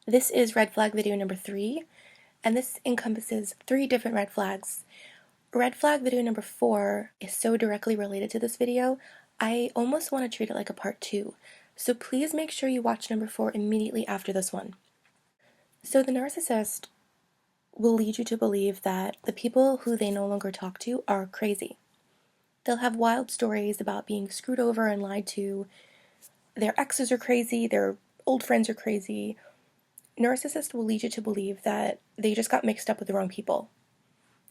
This is red flag video number 3, and this encompasses 3 different red flags. Red flag video number 4 is so directly related to this video, I almost want to treat it like a part 2. So please make sure you watch number 4 immediately after this one. So the narcissist will lead you to believe that the people who they no longer talk to are crazy. They'll have wild stories about being screwed over and lied to. Their exes are crazy, their old friends are crazy. Narcissists will lead you to believe that they just got mixed up with the wrong people.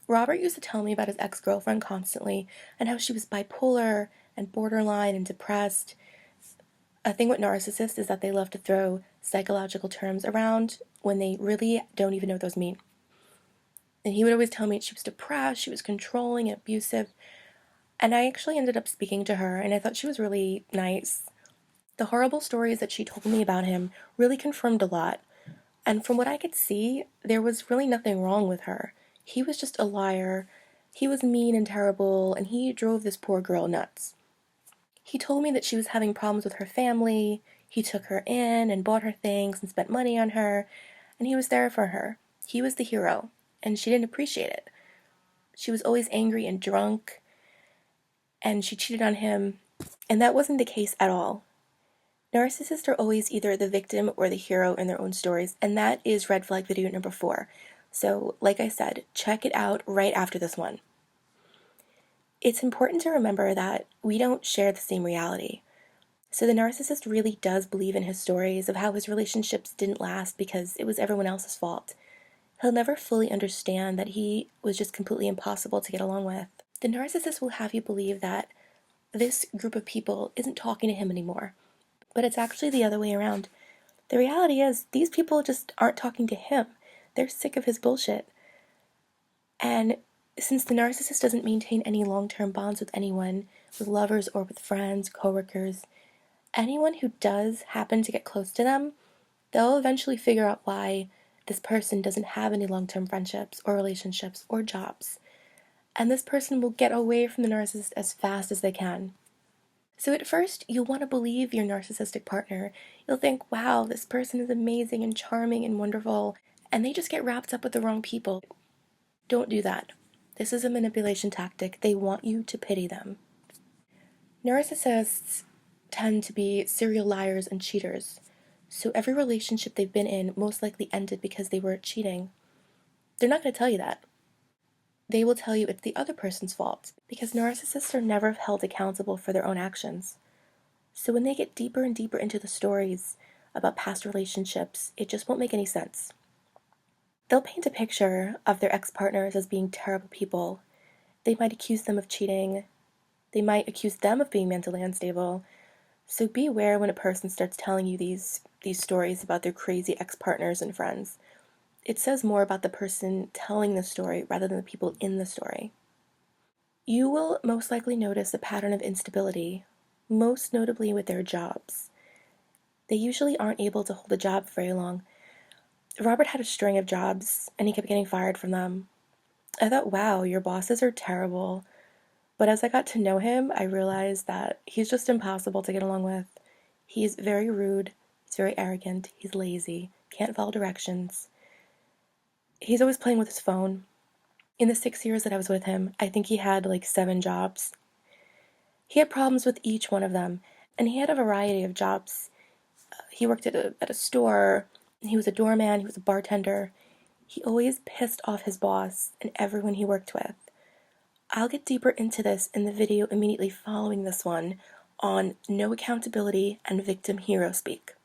Robert used to tell me about his ex-girlfriend constantly and how she was bipolar and borderline and depressed. A thing with narcissists is that they love to throw psychological terms around when they really don't even know what those mean. And he would always tell me she was depressed, she was controlling and abusive. And I actually ended up speaking to her, and I thought she was really nice. The horrible stories that she told me about him really confirmed a lot. And from what I could see, there was really nothing wrong with her. He was just a liar. He was mean and terrible, and he drove this poor girl nuts. He told me that she was having problems with her family. He took her in and bought her things and spent money on her, and he was there for her. He was the hero, and she didn't appreciate it. She was always angry and drunk, and she cheated on him, and that wasn't the case at all. Narcissists are always either the victim or the hero in their own stories, and that is red flag video number 4. So, like I said, check it out right after this one. It's important to remember that we don't share the same reality. So the narcissist really does believe in his stories of how his relationships didn't last because it was everyone else's fault. He'll never fully understand that he was just completely impossible to get along with. The narcissist will have you believe that this group of people isn't talking to him anymore, but it's actually the other way around. The reality is, these people just aren't talking to him. They're sick of his bullshit. And since the narcissist doesn't maintain any long-term bonds with anyone, with lovers or with friends, coworkers, anyone who does happen to get close to them, they'll eventually figure out why this person doesn't have any long-term friendships or relationships or jobs. And this person will get away from the narcissist as fast as they can. So at first, you'll want to believe your narcissistic partner. You'll think, wow, this person is amazing and charming and wonderful, and they just get wrapped up with the wrong people. Don't do that. This is a manipulation tactic. They want you to pity them. Narcissists tend to be serial liars and cheaters. So every relationship they've been in most likely ended because they were cheating. They're not going to tell you that. They will tell you it's the other person's fault, because narcissists are never held accountable for their own actions. So when they get deeper and deeper into the stories about past relationships, it just won't make any sense. They'll paint a picture of their ex-partners as being terrible people. They might accuse them of cheating. They might accuse them of being mentally unstable. So be aware when a person starts telling you these stories about their crazy ex-partners and friends. It says more about the person telling the story rather than the people in the story. You will most likely notice a pattern of instability, most notably with their jobs. They usually aren't able to hold a job for very long. Robert had a string of jobs, and he kept getting fired from them. I thought, wow, your bosses are terrible. But as I got to know him, I realized that he's just impossible to get along with. He's very rude, he's very arrogant, he's lazy, can't follow directions. He's always playing with his phone. In the 6 years that I was with him, I think he had like 7 jobs. He had problems with each one of them, and he had a variety of jobs. He worked at a store, he was a doorman, he was a bartender. He always pissed off his boss and everyone he worked with. I'll get deeper into this in the video immediately following this one on no accountability and victim hero speak.